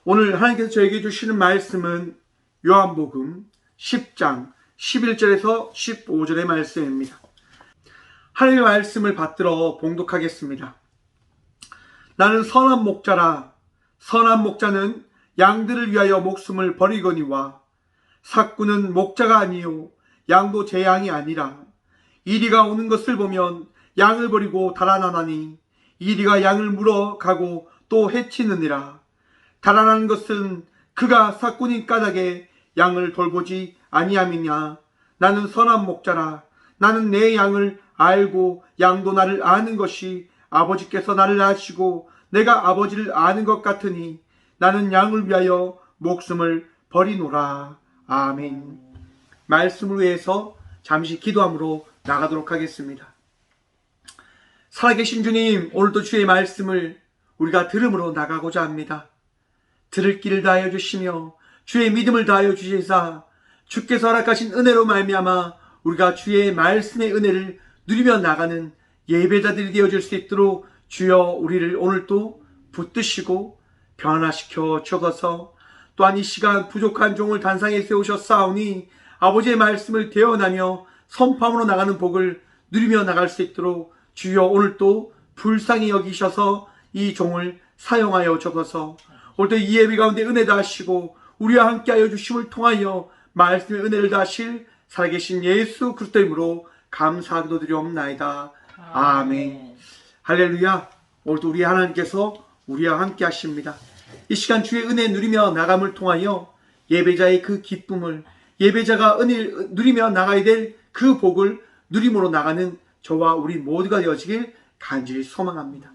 오늘 하나님께서 저에게 주시는 말씀은 요한복음 10장 11절에서 15절의 말씀입니다. 하나님의 말씀을 받들어 봉독하겠습니다. 나는 선한 목자라. 선한 목자는 양들을 위하여 목숨을 버리거니와 삭구는 목자가 아니요 양도 제 양이 아니라. 이리가 오는 것을 보면 양을 버리고 달아나나니 이리가 양을 물어가고 또 해치느니라. 달아나는 것은 그가 삭구니 까닭에 양을 돌보지 아니함이냐. 나는 선한 목자라. 나는 내 양을 알고 양도 나를 아는 것이 아버지께서 나를 아시고 내가 아버지를 아는 것 같으니 나는 양을 위하여 목숨을 버리노라. 아멘. 말씀을 위해서 잠시 기도함으로 나가도록 하겠습니다. 살아계신 주님, 오늘도 주의 말씀을 우리가 들음으로 나가고자 합니다. 들을 길을 다하여 주시며 주의 믿음을 다하여 주시사 주께서 허락하신 은혜로 말미암아 우리가 주의 말씀의 은혜를 누리며 나가는 예배자들이 되어줄 수 있도록 주여 우리를 오늘도 붙드시고 변화시켜 주셔서 또한 이 시간 부족한 종을 단상에 세우셨사오니 아버지의 말씀을 대언하며 선포함으로 나가는 복을 누리며 나갈 수 있도록 주여 오늘도 불쌍히 여기셔서 이 종을 사용하여 주셔서 오늘도 이 예배 가운데 은혜 다하시고 우리와 함께하여 주심을 통하여 말씀의 은혜를 다하실 살아계신 예수 그리스도 이름으로 감사하기도 드리옵나이다. 아멘. 할렐루야. 오늘도 우리 하나님께서 우리와 함께 하십니다. 이 시간 주의 은혜 누리며 나감을 통하여 예배자의 그 기쁨을, 예배자가 은혜를 누리며 나가야 될 그 복을 누림으로 나가는 저와 우리 모두가 되어지길 간절히 소망합니다.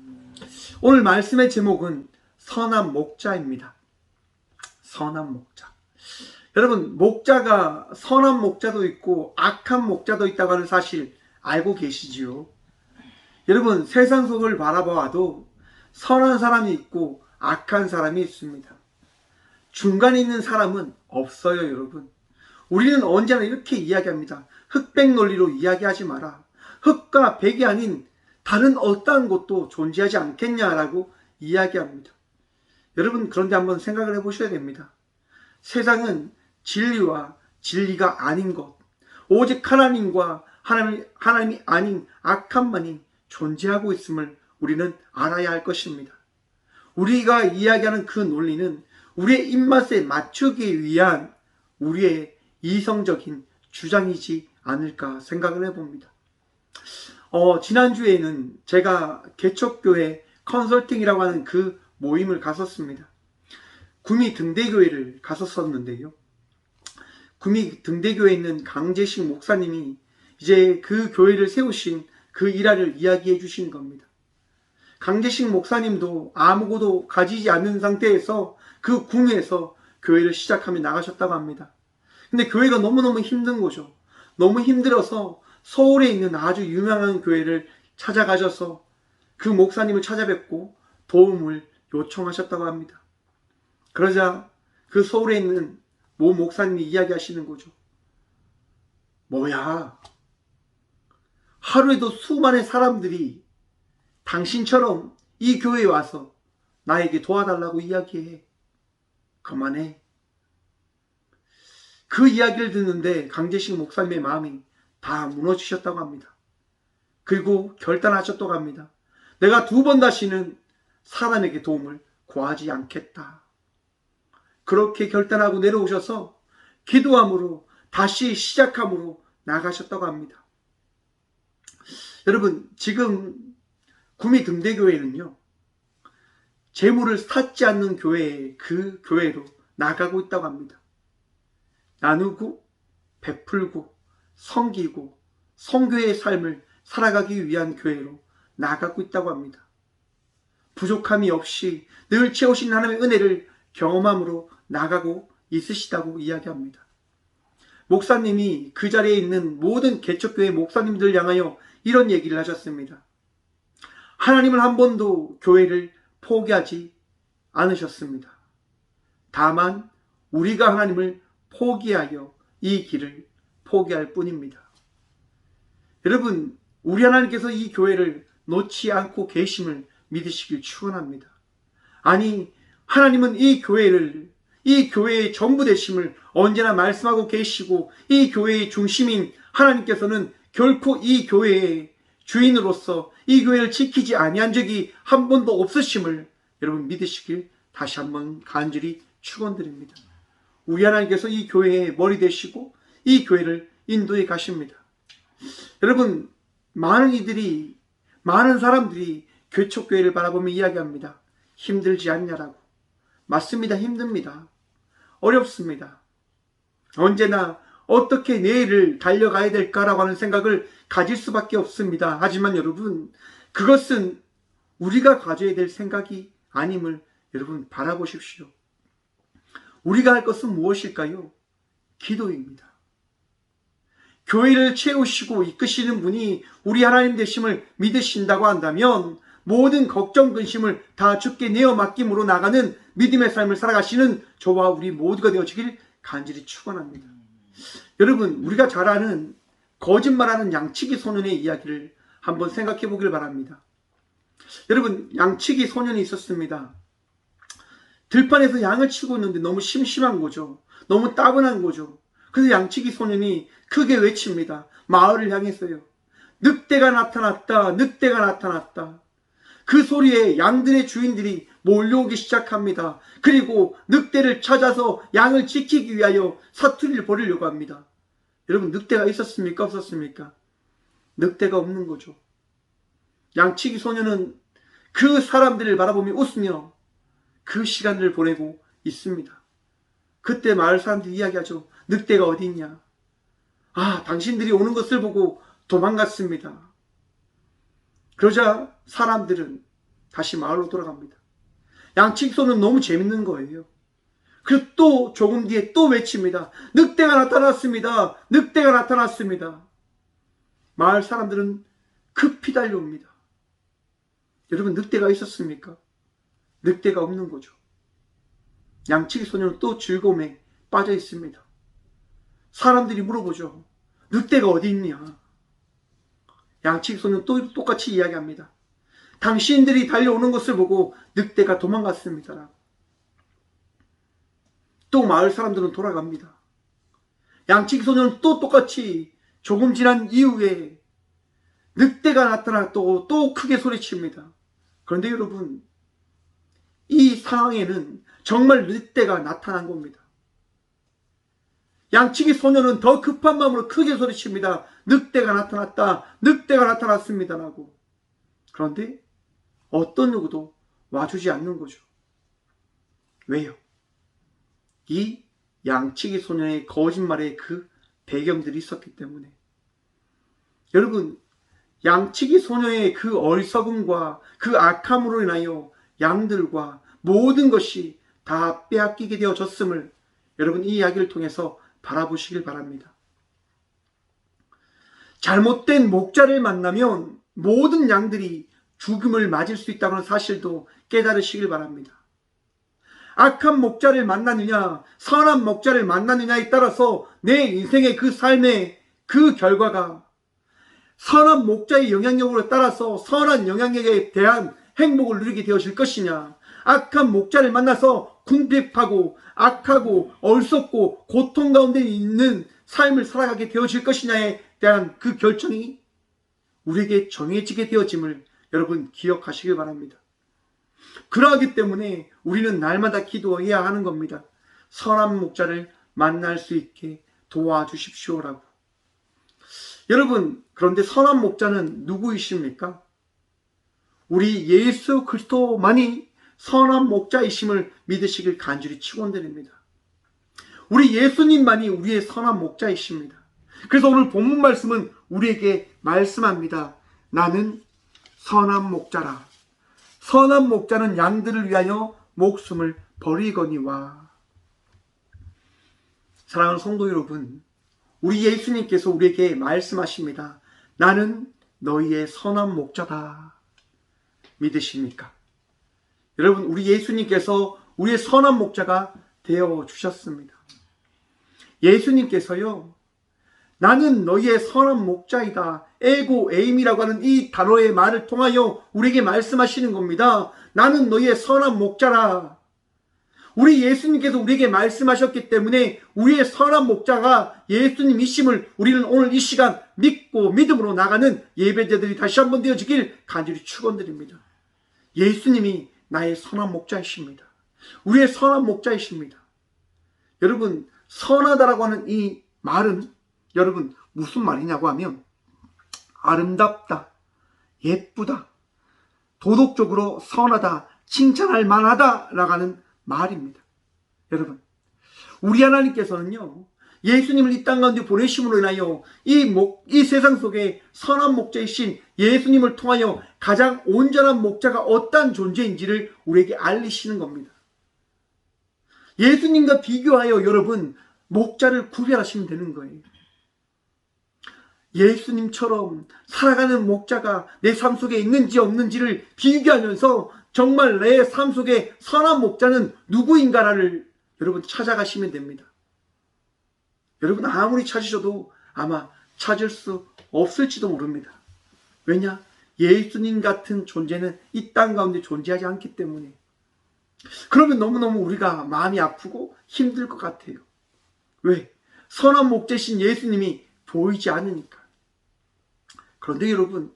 오늘 말씀의 제목은 선한 목자입니다. 선한 목자. 여러분, 목자가 선한 목자도 있고 악한 목자도 있다고 하는 사실 알고 계시지요? 여러분, 세상 속을 바라봐도 선한 사람이 있고 악한 사람이 있습니다. 중간에 있는 사람은 없어요, 여러분. 우리는 언제나 이렇게 이야기합니다. 흑백 논리로 이야기하지 마라. 흑과 백이 아닌 다른 어떠한 것도 존재하지 않겠냐라고 이야기합니다. 여러분, 그런데 한번 생각을 해보셔야 됩니다. 세상은 진리와 진리가 아닌 것, 오직 하나님과 하나님이 아닌 악함만이 존재하고 있음을 우리는 알아야 할 것입니다. 우리가 이야기하는 그 논리는 우리의 입맛에 맞추기 위한 우리의 이성적인 주장이지 않을까 생각을 해봅니다. 지난주에는 제가 개척교회 컨설팅이라고 하는 그 모임을 갔었습니다. 구미 등대교회를 갔었었는데요. 구미 등대교회에 있는 강재식 목사님이 이제 그 교회를 세우신 그 일화를 이야기해 주신 겁니다. 강재식 목사님도 아무것도 가지지 않는 상태에서 그 구미에서 교회를 시작하며 나가셨다고 합니다. 근데 교회가 너무너무 힘든 거죠. 너무 힘들어서 서울에 있는 아주 유명한 교회를 찾아가셔서 그 목사님을 찾아뵙고 도움을 요청하셨다고 합니다. 그러자 그 서울에 있는 모 목사님이 이야기하시는 거죠. 뭐야, 하루에도 수많은 사람들이 당신처럼 이 교회에 와서 나에게 도와달라고 이야기해. 그만해. 그 이야기를 듣는데 강재식 목사님의 마음이 다 무너지셨다고 합니다. 그리고 결단하셨다고 합니다. 내가 2번 다시는 사람에게 도움을 구하지 않겠다. 그렇게 결단하고 내려오셔서 기도함으로 다시 시작함으로 나가셨다고 합니다. 여러분, 지금 구미 등대교회는요, 재물을 탔지 않는 교회에 그 교회로 나가고 있다고 합니다. 나누고 베풀고 섬기고 성교의 삶을 살아가기 위한 교회로 나가고 있다고 합니다. 부족함이 없이 늘 채우신 하나님의 은혜를 경험함으로 나가고 있으시다고 이야기합니다. 목사님이 그 자리에 있는 모든 개척교회 목사님들 향하여 이런 얘기를 하셨습니다. 하나님을 한 번도 교회를 포기하지 않으셨습니다. 다만 우리가 하나님을 포기하여 이 길을 포기할 뿐입니다. 여러분, 우리 하나님께서 이 교회를 놓지 않고 계심을 믿으시길 축원합니다. 아니, 하나님은 이 교회의 전부 되심을 언제나 말씀하고 계시고, 이 교회의 중심인 하나님께서는 결코 이 교회의 주인으로서 이 교회를 지키지 아니한 적이 한 번도 없으심을 여러분 믿으시길 다시 한번 간절히 축원드립니다. 우리 하나님께서 이 교회의 머리 되시고 이 교회를 인도해 가십니다. 여러분, 많은 사람들이 개척교회를 바라보며 이야기합니다. 힘들지 않냐라고. 맞습니다. 힘듭니다. 어렵습니다. 언제나 어떻게 내일을 달려가야 될까라고 하는 생각을 가질 수밖에 없습니다. 하지만 여러분, 그것은 우리가 가져야 될 생각이 아님을 여러분 바라보십시오. 우리가 할 것은 무엇일까요? 기도입니다. 교회를 채우시고 이끄시는 분이 우리 하나님 되심을 믿으신다고 한다면 모든 걱정, 근심을 다 주께 내어 맡김으로 나가는 믿음의 삶을 살아가시는 저와 우리 모두가 되어지길 간절히 축원합니다. 여러분, 우리가 잘 아는 거짓말하는 양치기 소년의 이야기를 한번 생각해 보길 바랍니다. 여러분, 양치기 소년이 있었습니다. 들판에서 양을 치고 있는데 너무 심심한 거죠. 너무 따분한 거죠. 그래서 양치기 소년이 크게 외칩니다. 마을을 향해서요. 늑대가 나타났다. 늑대가 나타났다. 그 소리에 양들의 주인들이 몰려오기 시작합니다. 그리고 늑대를 찾아서 양을 지키기 위하여 사투리를 벌이려고 합니다. 여러분, 늑대가 있었습니까? 없었습니까? 늑대가 없는 거죠. 양치기 소년은 그 사람들을 바라보며 웃으며 그 시간을 보내고 있습니다. 그때 마을 사람들이 이야기하죠. 늑대가 어디 있냐? 아, 당신들이 오는 것을 보고 도망갔습니다. 그러자 사람들은 다시 마을로 돌아갑니다. 양치기 소는 너무 재밌는 거예요. 그리고 또 조금 뒤에 또 외칩니다. 늑대가 나타났습니다. 늑대가 나타났습니다. 마을 사람들은 급히 달려옵니다. 여러분, 늑대가 있었습니까? 늑대가 없는 거죠. 양치기 소녀는 또 즐거움에 빠져 있습니다. 사람들이 물어보죠. 늑대가 어디 있냐? 양치기 소녀는 또 똑같이 이야기합니다. 당신들이 달려오는 것을 보고 늑대가 도망갔습니다. 또 마을 사람들은 돌아갑니다. 양치기 소녀는 또 똑같이 조금 지난 이후에 늑대가 나타났다고 또 크게 소리칩니다. 그런데 여러분, 이 상황에는 정말 늑대가 나타난 겁니다. 양치기 소녀는 더 급한 마음으로 크게 소리칩니다. 늑대가 나타났다. 늑대가 나타났습니다라고. 그런데 어떤 누구도 와주지 않는 거죠. 왜요? 이 양치기 소녀의 거짓말에 그 배경들이 있었기 때문에. 여러분, 양치기 소녀의 그 어리석음과 그 악함으로 인하여 양들과 모든 것이 다 빼앗기게 되어졌음을 여러분 이 이야기를 통해서 바라보시길 바랍니다. 잘못된 목자를 만나면 모든 양들이 죽음을 맞을 수 있다는 사실도 깨달으시길 바랍니다. 악한 목자를 만나느냐 선한 목자를 만나느냐에 따라서 내 인생의 그 삶의 그 결과가 선한 목자의 영향력으로 따라서 선한 영향력에 대한 행복을 누리게 되어질 것이냐, 악한 목자를 만나서 궁핍하고 악하고 얼썩고 고통 가운데 있는 삶을 살아가게 되어질 것이냐에 대한 그 결정이 우리에게 정해지게 되어짐을 여러분 기억하시길 바랍니다. 그러하기 때문에 우리는 날마다 기도해야 하는 겁니다. 선한 목자를 만날 수 있게 도와주십시오라고. 여러분, 그런데 선한 목자는 누구이십니까? 우리 예수 그리스도만이 선한 목자이심을 믿으시길 간절히 축원드립니다. 우리 예수님만이 우리의 선한 목자이십니다. 그래서 오늘 본문 말씀은 우리에게 말씀합니다. 나는 선한 목자라. 선한 목자는 양들을 위하여 목숨을 버리거니와. 사랑하는 성도 여러분, 우리 예수님께서 우리에게 말씀하십니다. 나는 너희의 선한 목자다. 믿으십니까? 여러분, 우리 예수님께서 우리의 선한 목자가 되어 주셨습니다. 예수님께서요, 나는 너희의 선한 목자이다. 에고 에임이라고 하는 이 단어의 말을 통하여 우리에게 말씀하시는 겁니다. 나는 너희의 선한 목자라. 우리 예수님께서 우리에게 말씀하셨기 때문에 우리의 선한 목자가 예수님이심을 우리는 오늘 이 시간 믿고 믿음으로 나가는 예배자들이 다시 한번 되어지길 간절히 축원드립니다. 예수님이 나의 선한 목자이십니다. 우리의 선한 목자이십니다. 여러분, 선하다라고 하는 이 말은 여러분 무슨 말이냐고 하면 아름답다, 예쁘다, 도덕적으로 선하다, 칭찬할 만하다라고 하는 말입니다. 여러분, 우리 하나님께서는요, 예수님을 이 땅 가운데 보내심으로 인하여 이 세상 속에 선한 목자이신 예수님을 통하여 가장 온전한 목자가 어떠한 존재인지를 우리에게 알리시는 겁니다. 예수님과 비교하여 여러분 목자를 구별하시면 되는 거예요. 예수님처럼 살아가는 목자가 내 삶 속에 있는지 없는지를 비교하면서 정말 내 삶 속에 선한 목자는 누구인가를 여러분 찾아가시면 됩니다. 여러분 아무리 찾으셔도 아마 찾을 수 없을지도 모릅니다. 왜냐? 예수님 같은 존재는 이 땅 가운데 존재하지 않기 때문에. 그러면 너무너무 우리가 마음이 아프고 힘들 것 같아요. 왜? 선한 목자신 예수님이 보이지 않으니까. 그런데 여러분,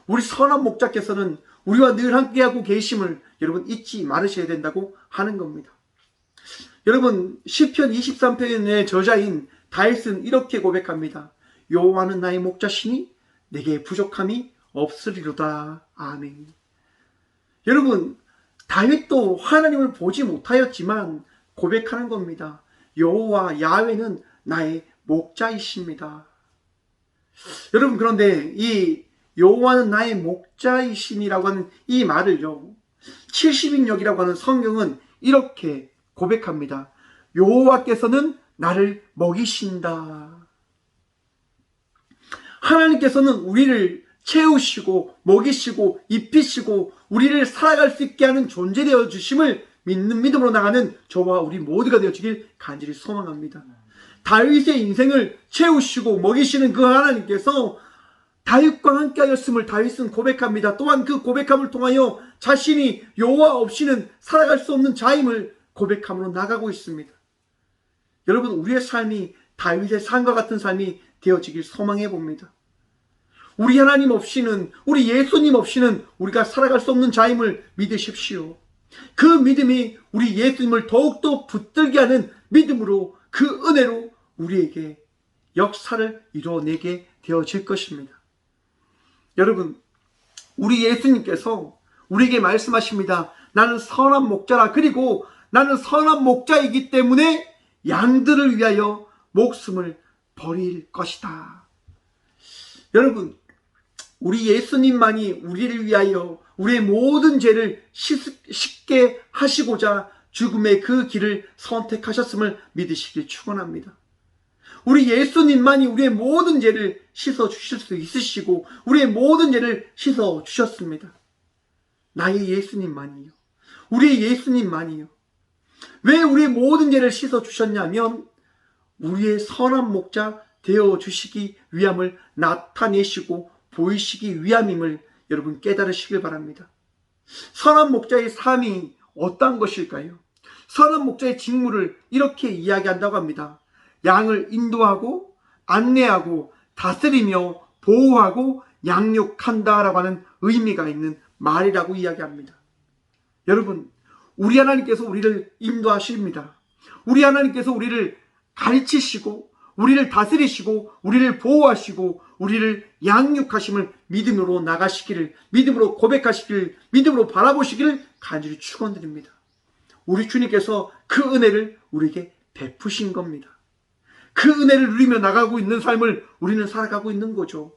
우리 선한 목자께서는 우리와 늘 함께하고 계심을 여러분 잊지 말으셔야 된다고 하는 겁니다. 여러분, 시편 23편의 저자인 다윗은 이렇게 고백합니다. 여호와는 나의 목자시니 내게 부족함이 없으리로다. 아멘. 여러분, 다윗도 하나님을 보지 못하였지만 고백하는 겁니다. 여호와 야훼는 나의 목자이십니다. 여러분, 그런데 이 여호와는 나의 목자이시니라고 하는 이 말을요, 70인역이라고 하는 성경은 이렇게 고백합니다. 여호와께서는 나를 먹이신다. 하나님께서는 우리를 채우시고 먹이시고 입히시고 우리를 살아갈 수 있게 하는 존재 되어 주심을 믿는 믿음으로 나가는 저와 우리 모두가 되어주길 간절히 소망합니다. 다윗의 인생을 채우시고 먹이시는 그 하나님께서 다윗과 함께 하였음을 다윗은 고백합니다. 또한 그 고백함을 통하여 자신이 여호와 없이는 살아갈 수 없는 자임을 고백함으로 나가고 있습니다. 여러분, 우리의 삶이 다윗의 삶과 같은 삶이 되어지길 소망해 봅니다. 우리 하나님 없이는, 우리 예수님 없이는 우리가 살아갈 수 없는 자임을 믿으십시오. 그 믿음이 우리 예수님을 더욱더 붙들게 하는 믿음으로, 그 은혜로 우리에게 역사를 이루어내게 되어질 것입니다. 여러분, 우리 예수님께서 우리에게 말씀하십니다. 나는 선한 목자라. 그리고 나는 선한 목자이기 때문에 양들을 위하여 목숨을 버릴 것이다. 여러분, 우리 예수님만이 우리를 위하여 우리의 모든 죄를 씻게 하시고자 죽음의 그 길을 선택하셨음을 믿으시길 축원합니다. 우리 예수님만이 우리의 모든 죄를 씻어 주실 수 있으시고 우리의 모든 죄를 씻어 주셨습니다. 나의 예수님만이요. 우리의 예수님만이요. 왜 우리의 모든 죄를 씻어 주셨냐면 우리의 선한 목자 되어 주시기 위함을 나타내시고 보이시기 위함임을 여러분 깨달으시길 바랍니다. 선한 목자의 삶이 어떤 것일까요? 선한 목자의 직무를 이렇게 이야기한다고 합니다. 양을 인도하고 안내하고 다스리며 보호하고 양육한다라고 하는 의미가 있는 말이라고 이야기합니다. 여러분, 우리 하나님께서 우리를 인도하십니다. 우리 하나님께서 우리를 가르치시고 우리를 다스리시고 우리를 보호하시고 우리를 양육하심을 믿음으로 나가시기를, 믿음으로 고백하시기를, 믿음으로 바라보시기를 간절히 축원드립니다. 우리 주님께서 그 은혜를 우리에게 베푸신 겁니다. 그 은혜를 누리며 나가고 있는 삶을 우리는 살아가고 있는 거죠.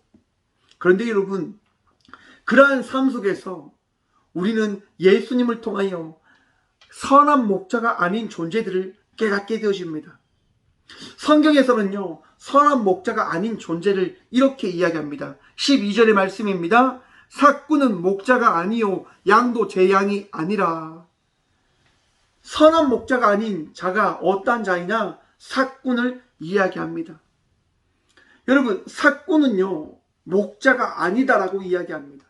그런데 여러분, 그러한 삶 속에서 우리는 예수님을 통하여 선한 목자가 아닌 존재들을 깨닫게 되어집니다. 성경에서는요, 선한 목자가 아닌 존재를 이렇게 이야기합니다. 12절의 말씀입니다. 삭구는 목자가 아니요 양도 제 양이 아니라. 선한 목자가 아닌 자가 어떠한 자이냐? 삭군을 이야기합니다. 여러분, 삭군은요 목자가 아니다라고 이야기합니다.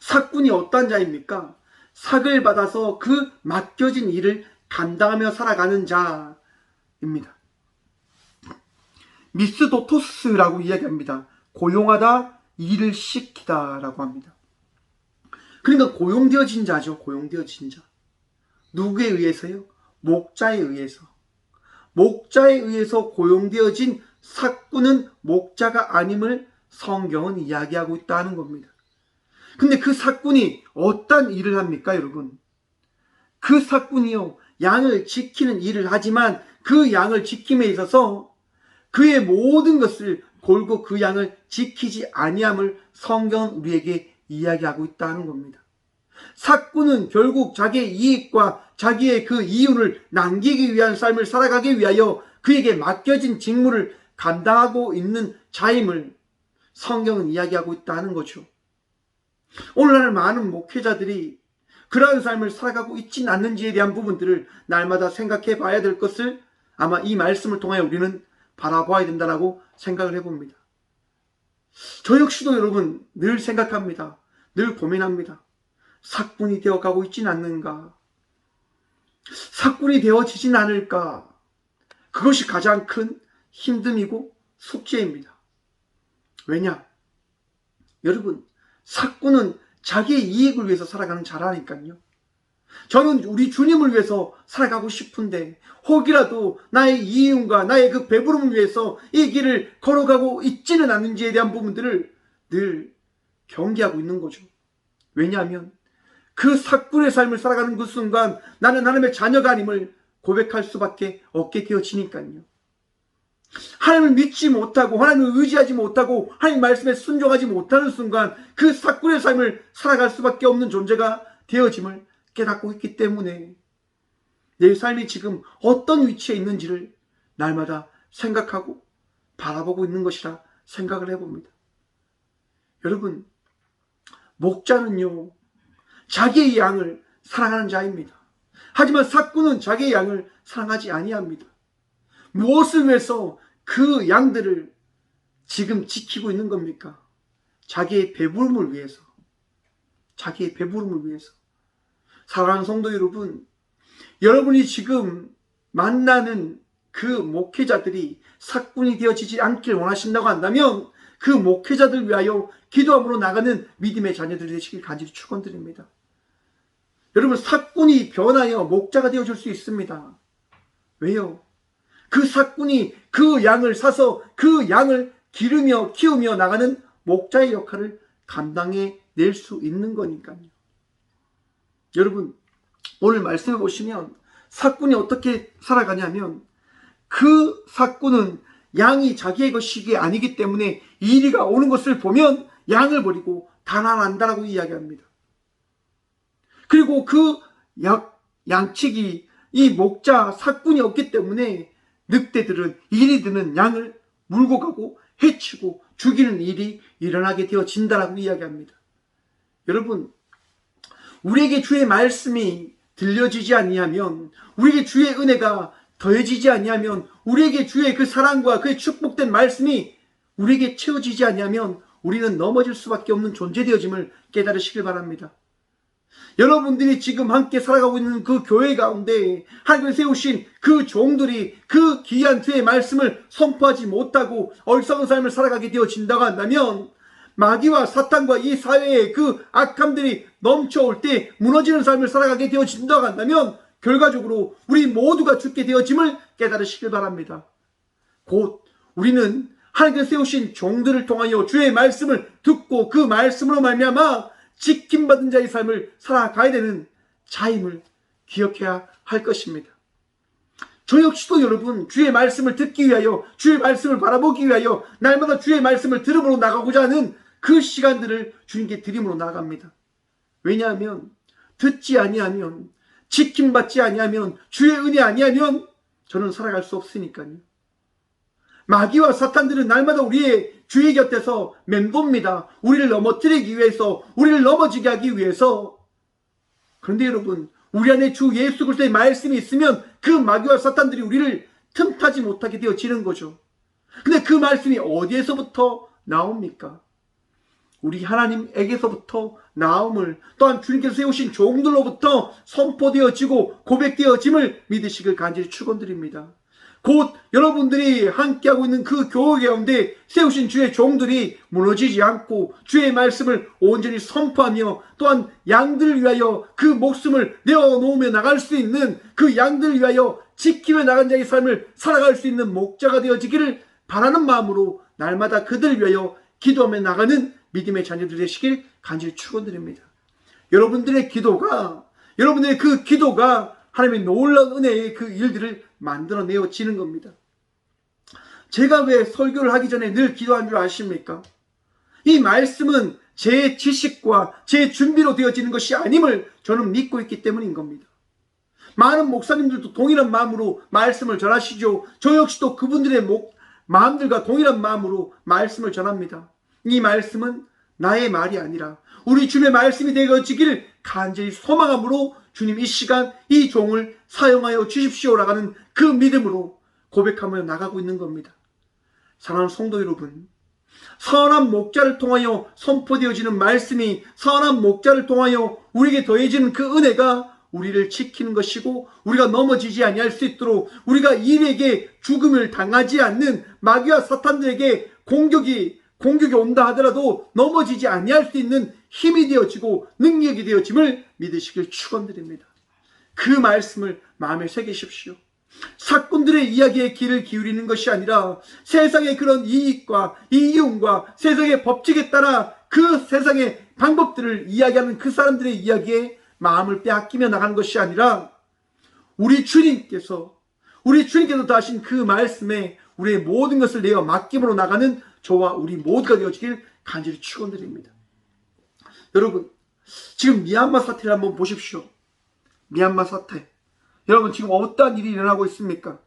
삭군이 어떠한 자입니까? 삭을 받아서 그 맡겨진 일을 감당하며 살아가는 자입니다. 미스도토스라고 이야기합니다. 고용하다, 일을 시키다 라고 합니다. 그러니까 고용되어진 자죠. 고용되어진 자. 누구에 의해서요? 목자에 의해서. 목자에 의해서 고용되어진 삭꾼은 목자가 아님을 성경은 이야기하고 있다는 겁니다. 근데 그 삭꾼이 어떤 일을 합니까, 여러분? 그 삭꾼이요, 양을 지키는 일을 하지만 그 양을 지킴에 있어서 그의 모든 것을 걸고 그 양을 지키지 아니함을 성경은 우리에게 이야기하고 있다는 겁니다. 삭꾼은 결국 자기의 이익과 자기의 그 이윤을 남기기 위한 삶을 살아가기 위하여 그에게 맡겨진 직무를 감당하고 있는 자임을 성경은 이야기하고 있다는 거죠. 오늘날 많은 목회자들이 그러한 삶을 살아가고 있지는 않는지에 대한 부분들을 날마다 생각해 봐야 될 것을 아마 이 말씀을 통해 우리는 바라봐야 된다고 생각을 해봅니다. 저 역시도 여러분 늘 생각합니다. 늘 고민합니다. 삭꾼이 되어가고 있지는 않는가? 삭꾼이 되어지진 않을까? 그것이 가장 큰 힘듦이고 숙제입니다. 왜냐? 여러분, 삭꾼은 자기의 이익을 위해서 살아가는 자라니까요. 저는 우리 주님을 위해서 살아가고 싶은데 혹이라도 나의 이윤과 나의 그 배부름을 위해서 이 길을 걸어가고 있지는 않는지에 대한 부분들을 늘 경계하고 있는 거죠. 왜냐하면 그 삭꾼의 삶을 살아가는 그 순간 나는 하나님의 자녀가 아님을 고백할 수밖에 없게 되어지니까요. 하나님을 믿지 못하고 하나님을 의지하지 못하고 하나님 말씀에 순종하지 못하는 순간 그 삭꾼의 삶을 살아갈 수밖에 없는 존재가 되어짐을 깨닫고 있기 때문에 내 삶이 지금 어떤 위치에 있는지를 날마다 생각하고 바라보고 있는 것이라 생각을 해봅니다. 여러분, 목자는요, 자기의 양을 사랑하는 자입니다. 하지만 삭꾼은 자기의 양을 사랑하지 아니합니다. 무엇을 위해서 그 양들을 지금 지키고 있는 겁니까? 자기의 배부름을 위해서. 자기의 배부름을 위해서. 사랑하는 성도 여러분, 여러분이 지금 만나는 그 목회자들이 삭꾼이 되어지지 않길 원하신다고 한다면 그 목회자들 위하여 기도함으로 나가는 믿음의 자녀들이 되시길 간절히 축원드립니다. 여러분, 삭꾼이 변하여 목자가 되어줄 수 있습니다. 왜요? 그 삭꾼이 그 양을 사서 그 양을 기르며 키우며 나가는 목자의 역할을 감당해 낼 수 있는 거니까요. 여러분, 오늘 말씀해 보시면 삭꾼이 어떻게 살아가냐면 그 삭꾼은 양이 자기의 것이 아니기 때문에 이리가 오는 것을 보면 양을 버리고 달아난다라고 이야기합니다. 그리고 그 양치기 이 목자 삭꾼이 없기 때문에 늑대들은 이리 드는 양을 물고 가고 해치고 죽이는 일이 일어나게 되어진다라고 이야기합니다. 여러분, 우리에게 주의 말씀이 들려지지 아니하면, 우리에게 주의 은혜가 더해지지 아니하면, 우리에게 주의 그 사랑과 그의 축복된 말씀이 우리에게 채워지지 아니하면 우리는 넘어질 수밖에 없는 존재 되어짐을 깨달으시길 바랍니다. 여러분들이 지금 함께 살아가고 있는 그 교회 가운데 하나님을 세우신 그 종들이 그 귀한 주의 말씀을 선포하지 못하고 얼싸운 삶을 살아가게 되어진다고 한다면 마귀와 사탄과 이 사회의 그 악함들이 넘쳐올 때 무너지는 삶을 살아가게 되어진다고 한다면 결과적으로 우리 모두가 죽게 되어짐을 깨달으시길 바랍니다. 곧 우리는 하나님께서 세우신 종들을 통하여 주의 말씀을 듣고 그 말씀으로 말미암아 지킴받은 자의 삶을 살아가야 되는 자임을 기억해야 할 것입니다. 저 역시도 여러분 주의 말씀을 듣기 위하여 주의 말씀을 바라보기 위하여 날마다 주의 말씀을 들음으로 나가고자 하는 그 시간들을 주님께 드림으로 나갑니다. 왜냐하면 듣지 아니하면 지킴받지 아니하면 주의 은혜 아니하면 저는 살아갈 수 없으니까요. 마귀와 사탄들은 날마다 우리의 주의 곁에서 맴돕니다. 우리를 넘어뜨리기 위해서, 우리를 넘어지게 하기 위해서. 그런데 여러분, 우리 안에 주 예수 그리스도의 말씀이 있으면 그 마귀와 사탄들이 우리를 틈타지 못하게 되어지는 거죠. 근데 그 말씀이 어디에서부터 나옵니까? 우리 하나님에게서부터 나옴을, 또한 주님께서 세우신 종들로부터 선포되어지고 고백되어짐을 믿으시길 간절히 축원드립니다. 곧 여러분들이 함께하고 있는 그 교회 가운데 세우신 주의 종들이 무너지지 않고 주의 말씀을 온전히 선포하며, 또한 양들을 위하여 그 목숨을 내어놓으며 나갈 수 있는, 그 양들을 위하여 지키며 나간 자의 삶을 살아갈 수 있는 목자가 되어지기를 바라는 마음으로 날마다 그들을 위하여 기도하며 나가는 믿음의 자녀들 되시길 간절히 축원드립니다. 여러분들의 그 기도가 하나님의 놀라운 은혜의 그 일들을 만들어내어지는 겁니다. 제가 왜 설교를 하기 전에 늘 기도한 줄 아십니까? 이 말씀은 제 지식과 제 준비로 되어지는 것이 아님을 저는 믿고 있기 때문인 겁니다. 많은 목사님들도 동일한 마음으로 말씀을 전하시죠. 저 역시도 그분들의 마음들과 동일한 마음으로 말씀을 전합니다. 이 말씀은 나의 말이 아니라 우리 주님의 말씀이 되어지기를 간절히 소망함으로 주님 이 시간 이 종을 사용하여 주십시오라고 하는 그 믿음으로 고백하며 나가고 있는 겁니다. 사랑하는 성도 여러분, 선한 목자를 통하여 선포되어지는 말씀이, 선한 목자를 통하여 우리에게 더해지는 그 은혜가 우리를 지키는 것이고, 우리가 넘어지지 아니할 수 있도록, 우리가 이에게 죽음을 당하지 않는 마귀와 사탄들에게 공격이 온다 하더라도 넘어지지 아니할 수 있는 힘이 되어지고 능력이 되어짐을 믿으시길 축원드립니다. 그 말씀을 마음에 새기십시오. 사꾼들의 이야기에 귀를 기울이는 것이 아니라 세상의 그런 이익과 이윤과 세상의 법칙에 따라 그 세상의 방법들을 이야기하는 그 사람들의 이야기에 마음을 빼앗기며 나가는 것이 아니라 우리 주님께서 다하신 그 말씀에 우리의 모든 것을 내어 맡김으로 나가는 저와 우리 모두가 되어지길 간절히 축원드립니다. 여러분, 지금 미얀마 사태를 한번 보십시오. 미얀마 사태. 여러분, 지금 어떠한 일이 일어나고 있습니까?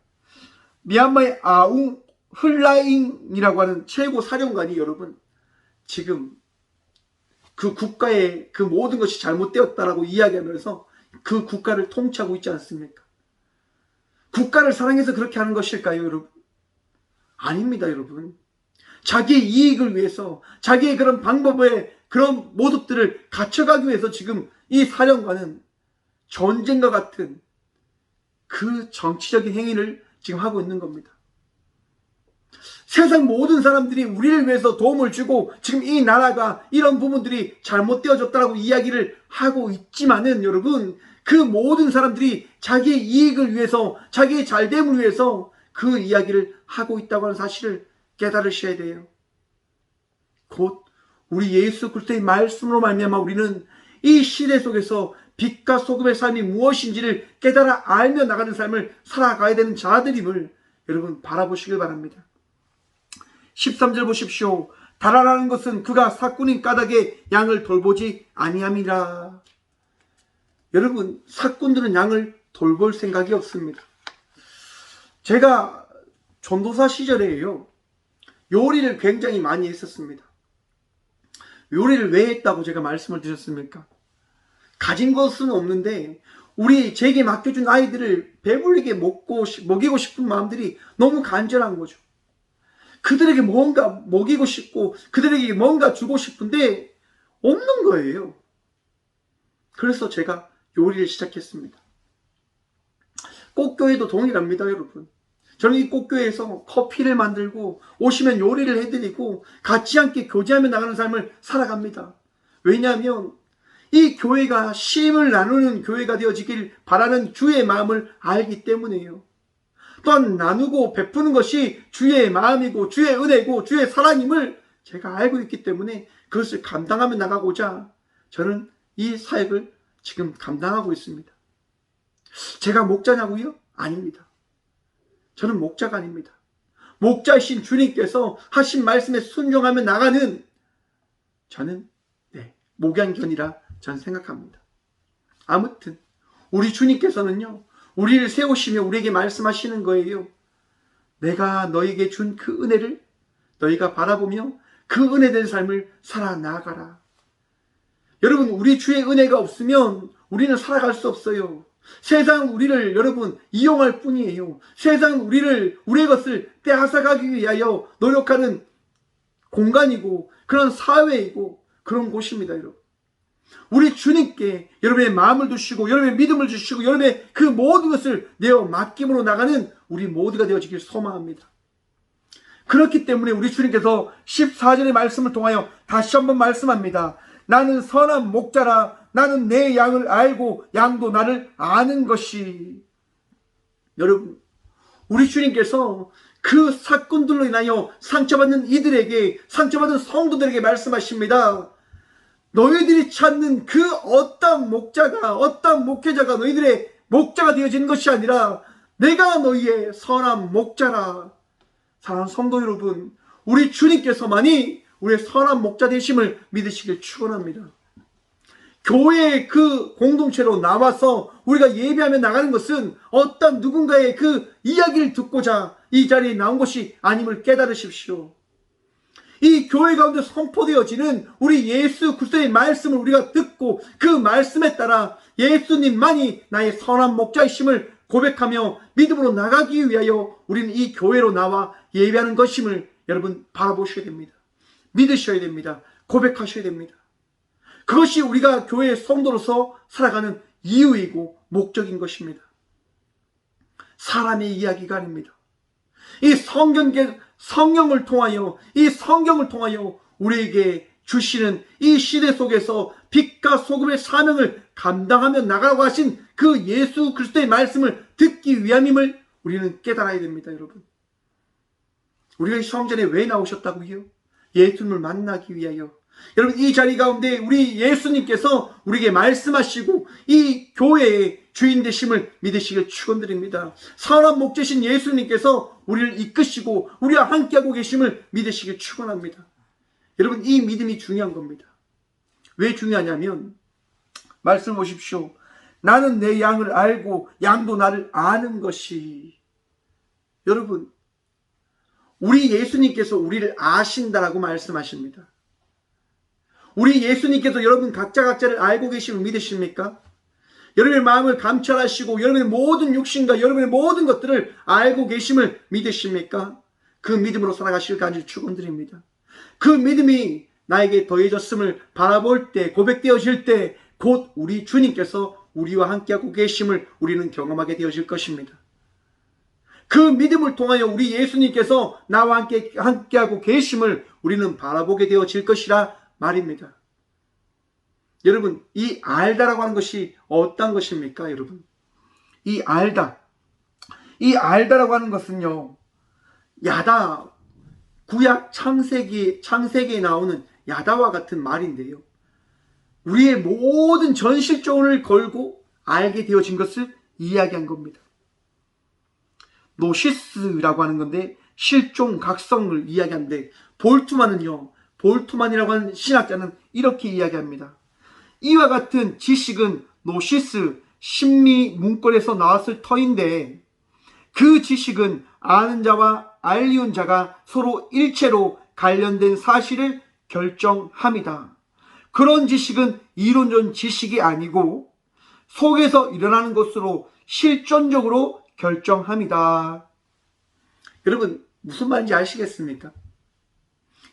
미얀마의 아웅 흘라잉이라고 하는 최고 사령관이 여러분, 지금 그 국가의 그 모든 것이 잘못되었다라고 이야기하면서 그 국가를 통치하고 있지 않습니까? 국가를 사랑해서 그렇게 하는 것일까요, 여러분? 아닙니다, 여러분. 자기의 이익을 위해서, 자기의 그런 방법의 그런 모습들을 갖춰가기 위해서 지금 이 사령관은 전쟁과 같은 그 정치적인 행위를 지금 하고 있는 겁니다. 세상 모든 사람들이 우리를 위해서 도움을 주고 지금 이 나라가 이런 부분들이 잘못되어졌다라고 이야기를 하고 있지만은 여러분, 그 모든 사람들이 자기의 이익을 위해서, 자기의 잘됨을 위해서 그 이야기를 하고 있다고 하는 사실을 깨달으셔야 돼요. 곧 우리 예수 그리스도의 말씀으로 말미암아 우리는 이 시대 속에서 빛과 소금의 삶이 무엇인지를 깨달아 알며 나가는 삶을 살아가야 되는 자들임을 여러분 바라보시길 바랍니다. 13절 보십시오. 달아나는 것은 그가 사꾼인 까닭에 양을 돌보지 아니함이라. 여러분, 사꾼들은 양을 돌볼 생각이 없습니다. 제가 전도사 시절에요, 요리를 굉장히 많이 했었습니다. 요리를 왜 했다고 제가 말씀을 드렸습니까? 가진 것은 없는데 제게 맡겨준 아이들을 배불리게 먹이고 싶은 마음들이 너무 간절한 거죠. 그들에게 뭔가 먹이고 싶고 그들에게 뭔가 주고 싶은데 없는 거예요. 그래서 제가 요리를 시작했습니다. 꽃교회도 동일합니다, 여러분. 저는 이 꽃교회에서 커피를 만들고 오시면 요리를 해드리고 같이 함께 교제하며 나가는 삶을 살아갑니다. 왜냐하면 이 교회가 쉼을 나누는 교회가 되어지길 바라는 주의 마음을 알기 때문이에요. 또한 나누고 베푸는 것이 주의 마음이고 주의 은혜고 주의 사랑임을 제가 알고 있기 때문에 그것을 감당하며 나가고자 저는 이 사역을 지금 감당하고 있습니다. 제가 목자냐고요? 아닙니다. 저는 목자가 아닙니다. 목자이신 주님께서 하신 말씀에 순종하며 나가는 저는 목양견이라 저는 생각합니다. 아무튼 우리 주님께서는요, 우리를 세우시며 우리에게 말씀하시는 거예요. 내가 너에게 준 그 은혜를 너희가 바라보며 그 은혜된 삶을 살아나가라. 여러분, 우리 주의 은혜가 없으면 우리는 살아갈 수 없어요. 세상은 우리를 여러분 이용할 뿐이에요. 세상은 우리의 것을 빼앗아가기 위하여 노력하는 공간이고 그런 사회이고 그런 곳입니다, 여러분. 우리 주님께 여러분의 마음을 두시고 여러분의 믿음을 주시고 여러분의 그 모든 것을 내어 맡김으로 나가는 우리 모두가 되어지길 소망합니다. 그렇기 때문에 우리 주님께서 14절의 말씀을 통하여 다시 한번 말씀합니다. 나는 선한 목자라. 나는 내 양을 알고 양도 나를 아는 것이. 여러분, 우리 주님께서 그 사건들로 인하여 상처받는 이들에게, 상처받은 성도들에게 말씀하십니다. 너희들이 찾는 그 어떤 목자가, 어떤 목회자가 너희들의 목자가 되어지는 것이 아니라 내가 너희의 선한 목자라. 사랑하는 성도 여러분, 우리 주님께서만이 우리의 선한 목자 되심을 믿으시길 축원합니다. 교회의 그 공동체로 나와서 우리가 예배하며 나가는 것은 어떤 누군가의 그 이야기를 듣고자 이 자리에 나온 것이 아님을 깨달으십시오. 이 교회 가운데 선포되어지는 우리 예수 그리스도의 말씀을 우리가 듣고 그 말씀에 따라 예수님만이 나의 선한 목자이심을 고백하며 믿음으로 나가기 위하여 우리는 이 교회로 나와 예배하는 것임을 여러분 바라보셔야 됩니다. 믿으셔야 됩니다. 고백하셔야 됩니다. 그것이 우리가 교회의 성도로서 살아가는 이유이고 목적인 것입니다. 사람의 이야기가 아닙니다. 이 성경을 통하여, 이 성경을 통하여 우리에게 주시는 이 시대 속에서 빛과 소금의 사명을 감당하며 나가라고 하신 그 예수 그리스도의 말씀을 듣기 위함임을 우리는 깨달아야 됩니다, 여러분. 우리가 이 성전에 왜 나오셨다고요? 예수님을 만나기 위하여. 여러분, 이 자리 가운데 우리 예수님께서 우리에게 말씀하시고 이 교회의 주인 되심을 믿으시길 축원드립니다. 선한 목자신 예수님께서 우리를 이끄시고 우리와 함께하고 계심을 믿으시길 축원합니다. 여러분, 이 믿음이 중요한 겁니다. 왜 중요하냐면 말씀 보십시오. 나는 내 양을 알고 양도 나를 아는 것이. 여러분, 우리 예수님께서 우리를 아신다라고 말씀하십니다. 우리 예수님께서 여러분 각자를 알고 계심을 믿으십니까? 여러분의 마음을 감찰하시고 여러분의 모든 육신과 여러분의 모든 것들을 알고 계심을 믿으십니까? 그 믿음으로 살아가실 간절히 축원드립니다. 그 믿음이 나에게 더해졌음을 바라볼 때, 고백되어질 때 곧 우리 주님께서 우리와 함께하고 계심을 우리는 경험하게 되어질 것입니다. 그 믿음을 통하여 우리 예수님께서 나와 함께하고 계심을 우리는 바라보게 되어질 것이라 말입니다. 여러분, 이 알다라고 하는 것이 어떤 것입니까, 여러분? 이 알다라고 하는 것은요, 야다, 구약 창세기에 나오는 야다와 같은 말인데요. 우리의 모든 전실종을 걸고 알게 되어진 것을 이야기한 겁니다. 노시스라고 하는 건데 실종, 각성을 이야기하는데 볼트만이라고 하는 신학자는 이렇게 이야기합니다. 이와 같은 지식은 노시스, 심리 문권에서 나왔을 터인데 그 지식은 아는 자와 알리운 자가 서로 일체로 관련된 사실을 결정합니다. 그런 지식은 이론적 지식이 아니고 속에서 일어나는 것으로 실존적으로 결정합니다. 여러분, 무슨 말인지 아시겠습니까?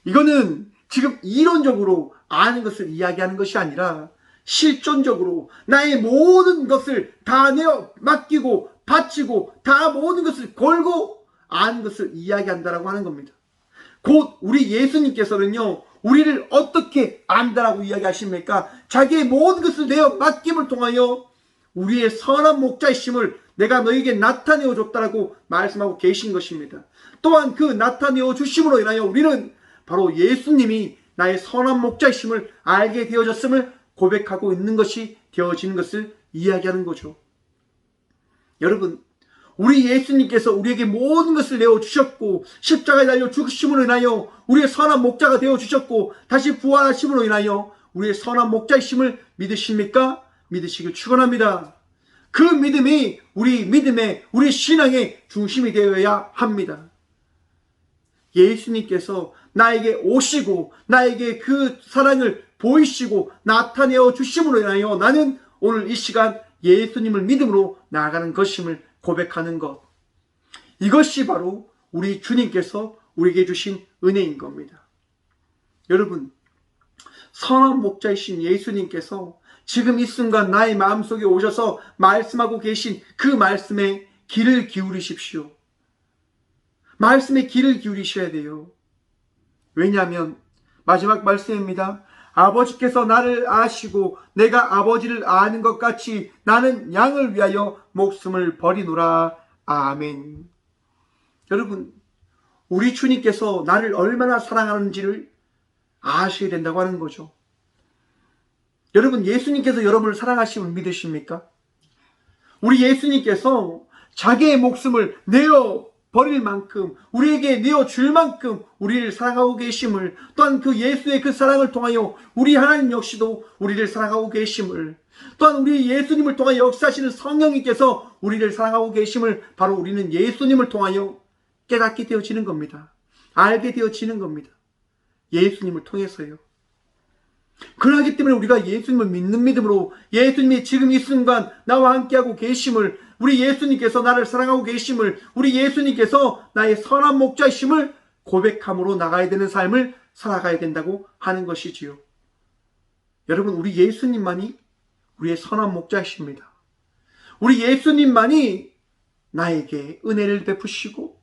이거는 지금 이론적으로 아는 것을 이야기하는 것이 아니라 실존적으로 나의 모든 것을 다 내어 맡기고 바치고 다 모든 것을 걸고 아는 것을 이야기한다라고 하는 겁니다. 곧 우리 예수님께서는요, 우리를 어떻게 안다라고 이야기하십니까? 자기의 모든 것을 내어 맡김을 통하여 우리의 선한 목자이심을 내가 너에게 나타내어 줬다라고 말씀하고 계신 것입니다. 또한 그 나타내어 주심으로 인하여 우리는 바로 예수님이 나의 선한 목자이심을 알게 되어졌음을 고백하고 있는 것이 되어지는 것을 이야기하는 거죠. 여러분, 우리 예수님께서 우리에게 모든 것을 내어주셨고 십자가에 달려 죽으심으로 인하여 우리의 선한 목자가 되어주셨고 다시 부활하심으로 인하여 우리의 선한 목자이심을 믿으십니까? 믿으시길 축원합니다. 그 믿음이 우리 신앙의 중심이 되어야 합니다. 예수님께서 나에게 오시고 나에게 그 사랑을 보이시고 나타내어 주심으로 인하여 나는 오늘 이 시간 예수님을 믿음으로 나아가는 것임을 고백하는 것. 이것이 바로 우리 주님께서 우리에게 주신 은혜인 겁니다. 여러분, 선한 목자이신 예수님께서 지금 이 순간 나의 마음속에 오셔서 말씀하고 계신 그 말씀에 귀를 기울이십시오. 말씀에 귀를 기울이셔야 돼요. 왜냐하면 마지막 말씀입니다. 아버지께서 나를 아시고 내가 아버지를 아는 것 같이 나는 양을 위하여 목숨을 버리노라. 아멘. 여러분, 우리 주님께서 나를 얼마나 사랑하는지를 아셔야 된다고 하는 거죠. 여러분, 예수님께서 여러분을 사랑하심을 믿으십니까? 우리 예수님께서 자기의 목숨을 내어 버릴 만큼, 우리에게 내어 줄 만큼 우리를 사랑하고 계심을, 또한 그 예수의 그 사랑을 통하여 우리 하나님 역시도 우리를 사랑하고 계심을, 또한 우리 예수님을 통하여 역사하시는 성령님께서 우리를 사랑하고 계심을 바로 우리는 예수님을 통하여 깨닫게 되어지는 겁니다. 알게 되어지는 겁니다. 예수님을 통해서요. 그러기 때문에 우리가 예수님을 믿는 믿음으로 예수님이 지금 이 순간 나와 함께하고 계심을, 우리 예수님께서 나를 사랑하고 계심을, 우리 예수님께서 나의 선한 목자이심을 고백함으로 나가야 되는 삶을 살아가야 된다고 하는 것이지요. 여러분, 우리 예수님만이 우리의 선한 목자이십니다. 우리 예수님만이 나에게 은혜를 베푸시고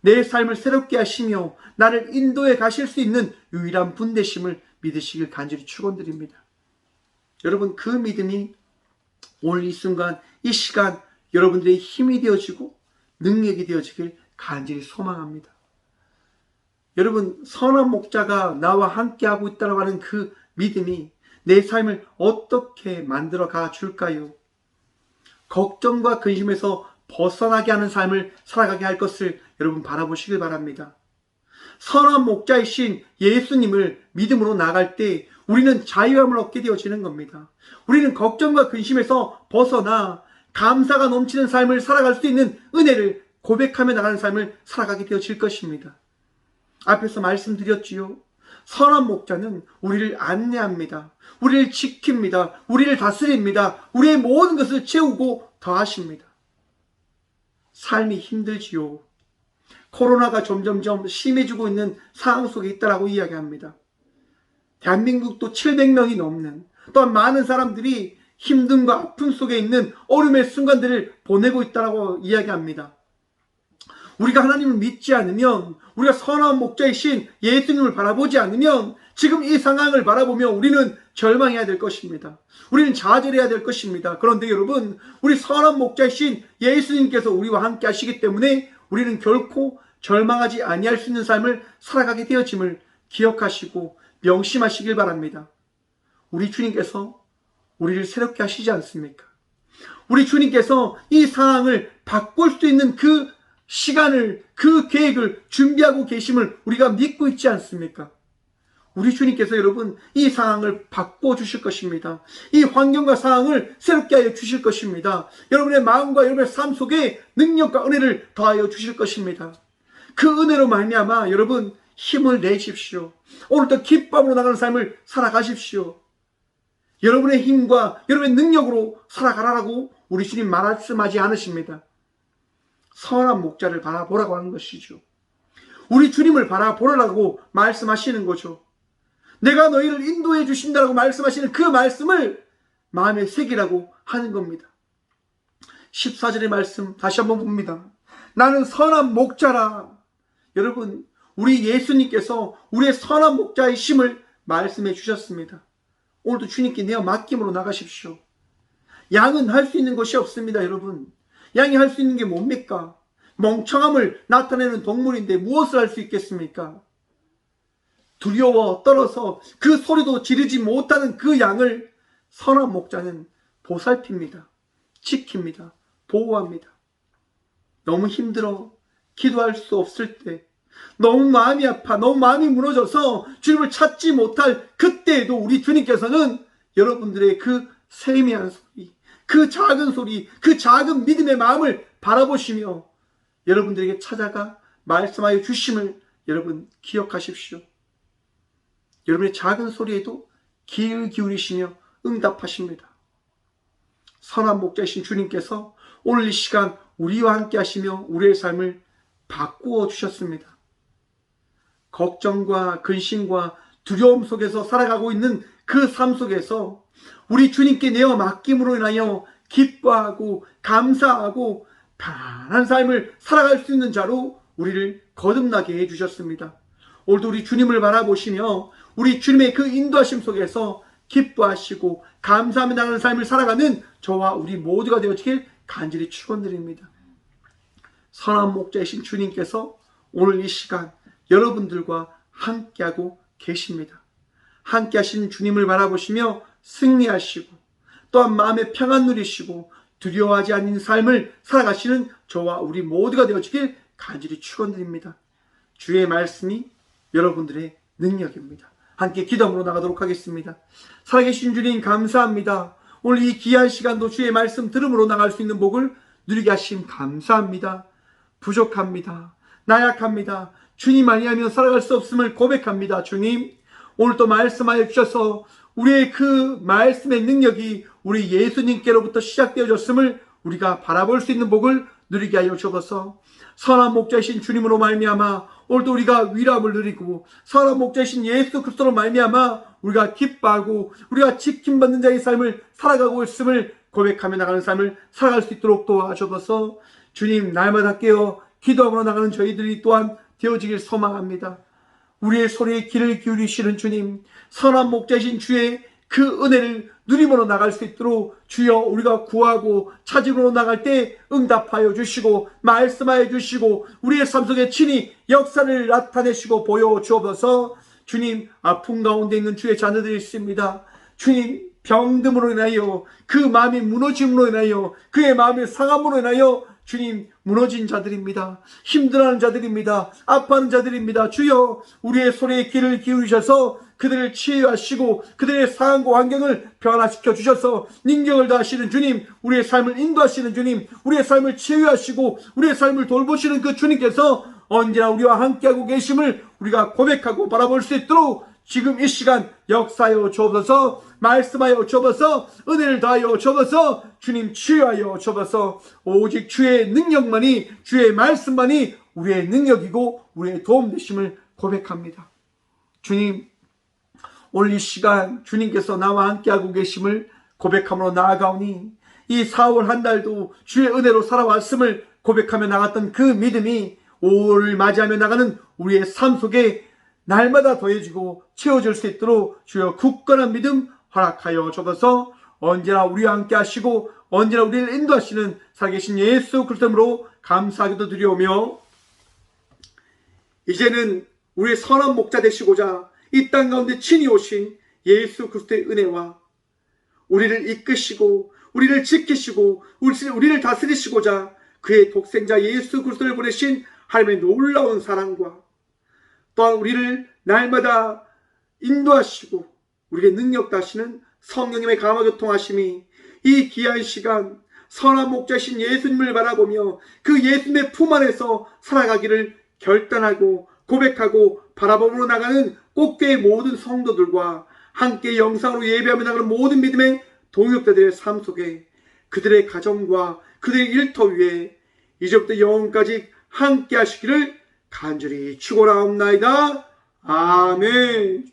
내 삶을 새롭게 하시며 나를 인도해 가실 수 있는 유일한 분 되심을 믿으시길 간절히 축원드립니다. 여러분, 그 믿음이 오늘 이 순간, 이 시간 여러분들의 힘이 되어지고 능력이 되어지길 간절히 소망합니다. 여러분, 선한 목자가 나와 함께하고 있다고 하는 그 믿음이 내 삶을 어떻게 만들어 가 줄까요? 걱정과 근심에서 벗어나게 하는 삶을 살아가게 할 것을 여러분 바라보시길 바랍니다. 선한 목자이신 예수님을 믿음으로 나갈 때 우리는 자유함을 얻게 되어지는 겁니다. 우리는 걱정과 근심에서 벗어나 감사가 넘치는 삶을 살아갈 수 있는 은혜를 고백하며 나가는 삶을 살아가게 되어질 것입니다. 앞에서 말씀드렸지요. 선한 목자는 우리를 안내합니다. 우리를 지킵니다. 우리를 다스립니다. 우리의 모든 것을 채우고 더하십니다. 삶이 힘들지요. 코로나가 점점점 심해지고 있는 상황 속에 있다라고 이야기합니다. 대한민국도 700명이 넘는, 또한 많은 사람들이 힘듦과 아픔 속에 있는 어려움의 순간들을 보내고 있다라고 이야기합니다. 우리가 하나님을 믿지 않으면, 우리가 선한 목자이신 예수님을 바라보지 않으면 지금 이 상황을 바라보며 우리는 절망해야 될 것입니다. 우리는 좌절해야 될 것입니다. 그런데 여러분, 우리 선한 목자이신 예수님께서 우리와 함께 하시기 때문에 우리는 결코 절망하지 아니할 수 있는 삶을 살아가게 되어짐을 기억하시고 명심하시길 바랍니다. 우리 주님께서 우리를 새롭게 하시지 않습니까? 우리 주님께서 이 상황을 바꿀 수 있는 그 시간을, 그 계획을 준비하고 계심을 우리가 믿고 있지 않습니까? 우리 주님께서 여러분 이 상황을 바꿔주실 것입니다. 이 환경과 상황을 새롭게 하여 주실 것입니다. 여러분의 마음과 여러분의 삶 속에 능력과 은혜를 더하여 주실 것입니다. 그 은혜로 말미암아 여러분 힘을 내십시오. 오늘도 기쁨으로 나가는 삶을 살아가십시오. 여러분의 힘과 여러분의 능력으로 살아가라고 우리 주님 말씀하지 않으십니다. 선한 목자를 바라보라고 하는 것이죠. 우리 주님을 바라보라고 말씀하시는 거죠. 내가 너희를 인도해 주신다라고 말씀하시는 그 말씀을 마음에 새기라고 하는 겁니다. 14절의 말씀 다시 한번 봅니다. 나는 선한 목자라. 여러분, 우리 예수님께서 우리의 선한 목자이심을 말씀해 주셨습니다. 오늘도 주님께 내어 맡김으로 나가십시오. 양은 할 수 있는 것이 없습니다. 여러분, 양이 할 수 있는 게 뭡니까? 멍청함을 나타내는 동물인데 무엇을 할 수 있겠습니까? 두려워 떨어서 그 소리도 지르지 못하는 그 양을 선한 목자는 보살핍니다. 지킵니다. 보호합니다. 너무 힘들어 기도할 수 없을 때, 너무 마음이 아파, 너무 마음이 무너져서 주님을 찾지 못할 그때에도 우리 주님께서는 여러분들의 그 세미한 소리, 그 작은 소리, 그 작은 믿음의 마음을 바라보시며 여러분들에게 찾아가 말씀하여 주심을 여러분 기억하십시오. 여러분의 작은 소리에도 귀를 기울이시며 응답하십니다. 선한 목자이신 주님께서 오늘 이 시간 우리와 함께 하시며 우리의 삶을 바꾸어 주셨습니다. 걱정과 근심과 두려움 속에서 살아가고 있는 그 삶 속에서 우리 주님께 내어 맡김으로 인하여 기뻐하고 감사하고 편안한 삶을 살아갈 수 있는 자로 우리를 거듭나게 해주셨습니다. 오늘도 우리 주님을 바라보시며 우리 주님의 그 인도하심 속에서 기뻐하시고 감사하며 나가는 삶을 살아가는 저와 우리 모두가 되어지길 간절히 축원드립니다. 선한 목자이신 주님께서 오늘 이 시간 여러분들과 함께하고 계십니다. 함께 하신 주님을 바라보시며 승리하시고 또한 마음의 평안 누리시고 두려워하지 않는 삶을 살아가시는 저와 우리 모두가 되어지길 간절히 축원드립니다. 주의 말씀이 여러분들의 능력입니다. 함께 기도함으로 나가도록 하겠습니다. 살아계신 주님 감사합니다. 오늘 이 귀한 시간도 주의 말씀 들음으로 나갈 수 있는 복을 누리게 하심 감사합니다. 부족합니다. 나약합니다. 주님 아니하면 살아갈 수 없음을 고백합니다. 주님, 오늘 또 말씀하여 주셔서 우리의 그 말씀의 능력이 우리 예수님께로부터 시작되어졌음을 우리가 바라볼 수 있는 복을 누리게 하여 주옵소서. 선한 목자이신 주님으로 말미암아 오늘도 우리가 위로함을 누리고 선한 목자이신 예수 그리스도로 말미암아 우리가 기뻐하고 우리가 지킴받는 자의 삶을 살아가고 있음을 고백하며 나가는 삶을 살아갈 수 있도록 도와주옵소서. 주님, 날마다 깨어 기도하며 나가는 저희들이 또한 되어지길 소망합니다. 우리의 소리에 귀를 기울이시는 주님, 선한 목자이신 주의 그 은혜를 누림으로 나갈 수 있도록 주여 우리가 구하고 찾으러 나갈 때 응답하여 주시고 말씀하여 주시고 우리의 삶 속에 친히 역사를 나타내시고 보여주옵소서. 주님, 아픔 가운데 있는 주의 자녀들이 있습니다. 주님, 병듦으로 인하여 그 마음이 무너짐으로 인하여 그의 마음의 상함으로 인하여 주님 무너진 자들입니다. 힘들어하는 자들입니다. 아파하는 자들입니다. 주여 우리의 소리에 귀를 기울이셔서 그들을 치유하시고 그들의 상황과 환경을 변화시켜 주셔서 능력을 다하시는 주님, 우리의 삶을 인도하시는 주님, 우리의 삶을 치유하시고 우리의 삶을 돌보시는 그 주님께서 언제나 우리와 함께하고 계심을 우리가 고백하고 바라볼 수 있도록 지금 이 시간 역사하여 주옵소서. 말씀하여 주옵소서. 은혜를 다하여 주옵소서. 주님 치유하여 주옵소서. 오직 주의 능력만이, 주의 말씀만이 우리의 능력이고 우리의 도움 되심을 고백합니다. 주님, 오늘 이 시간 주님께서 나와 함께하고 계심을 고백함으로 나아가오니 이 4월 한 달도 주의 은혜로 살아왔음을 고백하며 나갔던 그 믿음이 5월을 맞이하며 나가는 우리의 삶 속에 날마다 더해지고 채워질 수 있도록 주여 굳건한 믿음 허락하여 주옵소서. 언제나 우리와 함께 하시고 언제나 우리를 인도하시는 살아계신 예수 그리스도로 감사하기도 드리오며, 이제는 우리의 선한 목자 되시고자 이 땅 가운데 친히 오신 예수 그리스도의 은혜와 우리를 이끄시고 우리를 지키시고 우리를 다스리시고자 그의 독생자 예수 그리스도를 보내신 하나님의 놀라운 사랑과 또한 우리를 날마다 인도하시고 우리의 능력 다시는 성령님의 감화교통하심이 이 귀한 시간 선한 목자신 예수님을 바라보며 그 예수님의 품 안에서 살아가기를 결단하고 고백하고 바라보며 나가는 꽃교의 모든 성도들과 함께 영상으로 예배하며 나가는 모든 믿음의 동역자들의 삶 속에 그들의 가정과 그들의 일터 위에 이제부터 영원까지 함께 하시기를 간절히 축원하옵나이다. 아멘.